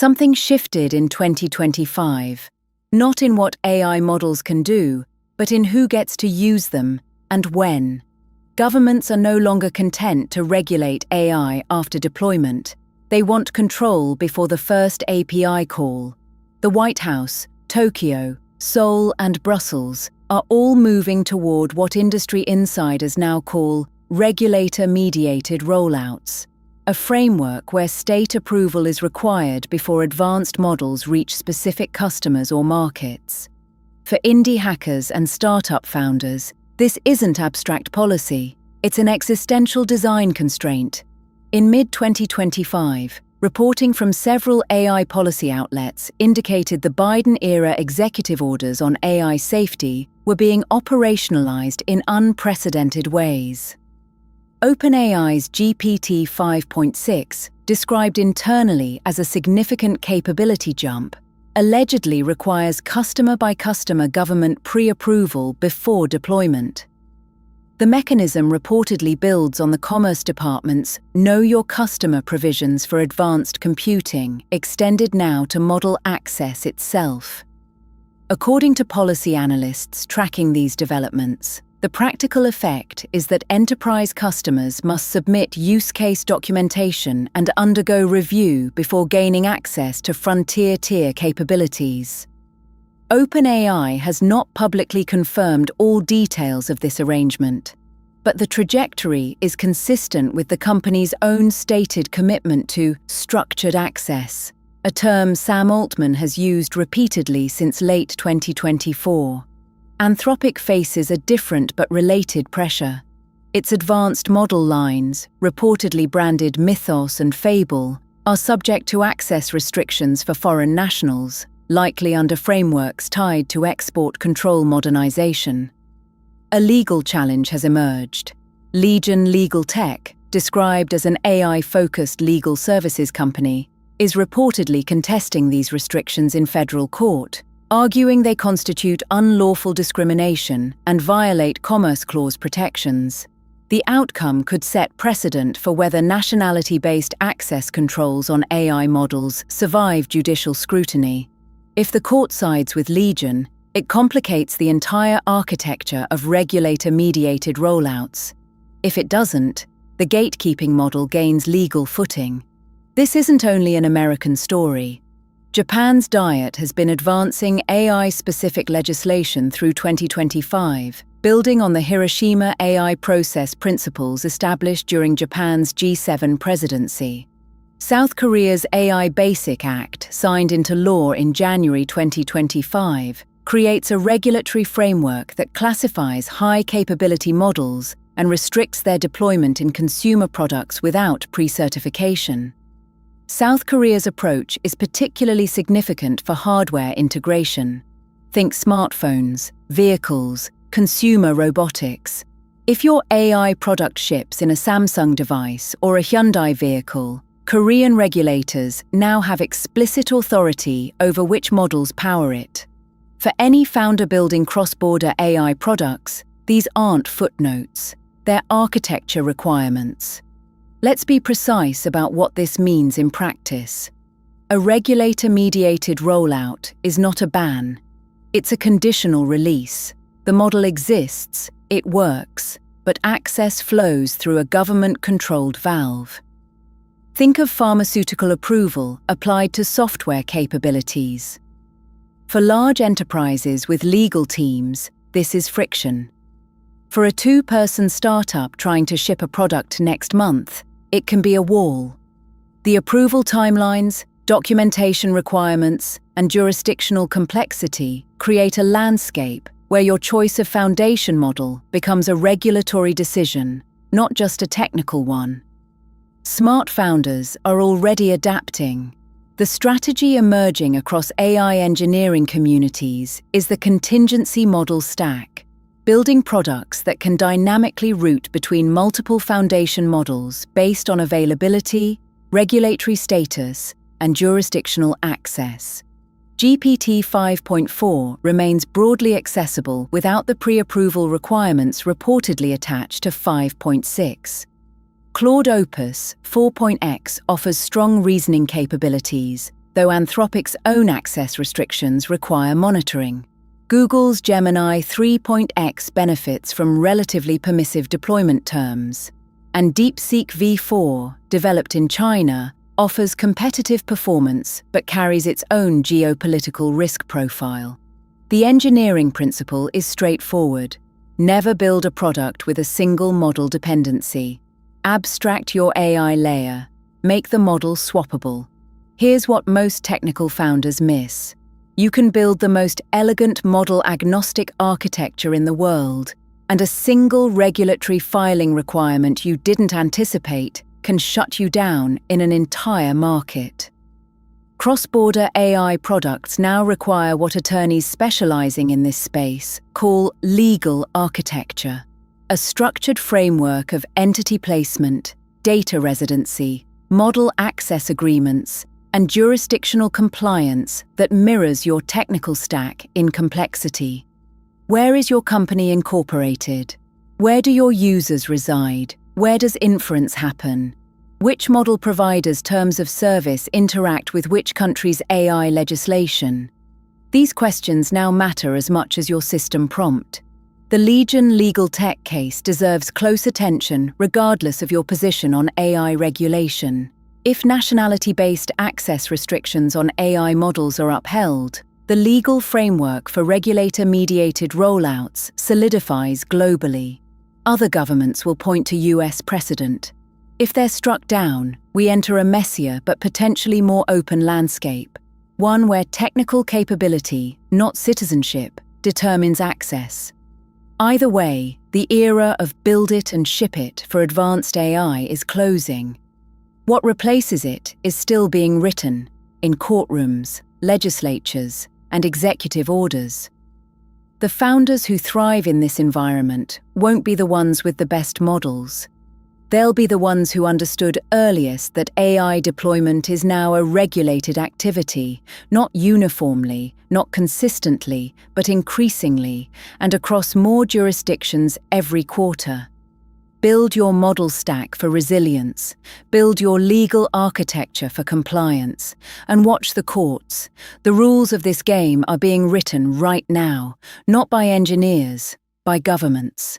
Something shifted in 2025, not in what AI models can do, but in who gets to use them and when. Governments are no longer content to regulate AI after deployment. They want control before the first API call. The White House, Tokyo, Seoul, and Brussels are all moving toward what industry insiders now call regulator-mediated rollouts, a framework where state approval is required before advanced models reach specific customers or markets. For indie hackers and startup founders, this isn't abstract policy, it's an existential design constraint. In mid-2025, reporting from several AI policy outlets indicated the Biden-era executive orders on AI safety were being operationalized in unprecedented ways. OpenAI's GPT 5.6, described internally as a significant capability jump, allegedly requires customer-by-customer government pre-approval before deployment. The mechanism reportedly builds on the Commerce Department's Know Your Customer provisions for advanced computing, extended now to model access itself. According to policy analysts tracking these developments, the practical effect is that enterprise customers must submit use case documentation and undergo review before gaining access to frontier-tier capabilities. OpenAI has not publicly confirmed all details of this arrangement, but the trajectory is consistent with the company's own stated commitment to structured access, a term Sam Altman has used repeatedly since late 2024. Anthropic faces a different but related pressure. Its advanced model lines, reportedly branded Mythos and Fable, are subject to access restrictions for foreign nationals, likely under frameworks tied to export control modernization. A legal challenge has emerged. Legion LegalTech, described as an AI-focused legal services company, is reportedly contesting these restrictions in federal court, arguing they constitute unlawful discrimination and violate Commerce Clause protections. The outcome could set precedent for whether nationality-based access controls on AI models survive judicial scrutiny. If the court sides with Legion, it complicates the entire architecture of regulator-mediated rollouts. If it doesn't, the gatekeeping model gains legal footing. This isn't only an American story. Japan's Diet has been advancing AI-specific legislation through 2025, building on the Hiroshima AI process principles established during Japan's G7 presidency. South Korea's AI Basic Act, signed into law in January 2025, creates a regulatory framework that classifies high-capability models and restricts their deployment in consumer products without pre-certification. South Korea's approach is particularly significant for hardware integration. Think smartphones, vehicles, consumer robotics. If your AI product ships in a Samsung device or a Hyundai vehicle, Korean regulators now have explicit authority over which models power it. For any founder building cross-border AI products, these aren't footnotes, they're architecture requirements. Let's be precise about what this means in practice. A regulator-mediated rollout is not a ban. It's a conditional release. The model exists, it works, but access flows through a government-controlled valve. Think of pharmaceutical approval applied to software capabilities. For large enterprises with legal teams, this is friction. For a two-person startup trying to ship a product next month, it can be a wall. The approval timelines, documentation requirements, and jurisdictional complexity create a landscape where your choice of foundation model becomes a regulatory decision, not just a technical one. Smart founders are already adapting. The strategy emerging across AI engineering communities is the contingency model stack, building products that can dynamically route between multiple foundation models based on availability, regulatory status, and jurisdictional access. GPT 5.4 remains broadly accessible without the pre-approval requirements reportedly attached to 5.6. Claude Opus 4.x offers strong reasoning capabilities, though Anthropic's own access restrictions require monitoring. Google's Gemini 3.x benefits from relatively permissive deployment terms, and DeepSeek V4, developed in China, offers competitive performance but carries its own geopolitical risk profile. The engineering principle is straightforward. Never build a product with a single model dependency. Abstract your AI layer. Make the model swappable. Here's what most technical founders miss. You can build the most elegant model-agnostic architecture in the world, and a single regulatory filing requirement you didn't anticipate can shut you down in an entire market. Cross-border AI products now require what attorneys specializing in this space call legal architecture, a structured framework of entity placement, data residency, model access agreements, and jurisdictional compliance that mirrors your technical stack in complexity. Where is your company incorporated? Where do your users reside? Where does inference happen? Which model providers' terms of service interact with which country's AI legislation? These questions now matter as much as your system prompt. The Legion LegalTech case deserves close attention regardless of your position on AI regulation. If nationality-based access restrictions on AI models are upheld, the legal framework for regulator-mediated rollouts solidifies globally. Other governments will point to US precedent. If they're struck down, we enter a messier but potentially more open landscape, one where technical capability, not citizenship, determines access. Either way, the era of build it and ship it for advanced AI is closing. What replaces it is still being written in courtrooms, legislatures, and executive orders. The founders who thrive in this environment won't be the ones with the best models. They'll be the ones who understood earliest that AI deployment is now a regulated activity, not uniformly, not consistently, but increasingly, and across more jurisdictions every quarter. Build your model stack for resilience, build your legal architecture for compliance, and watch the courts. The rules of this game are being written right now, not by engineers, by governments.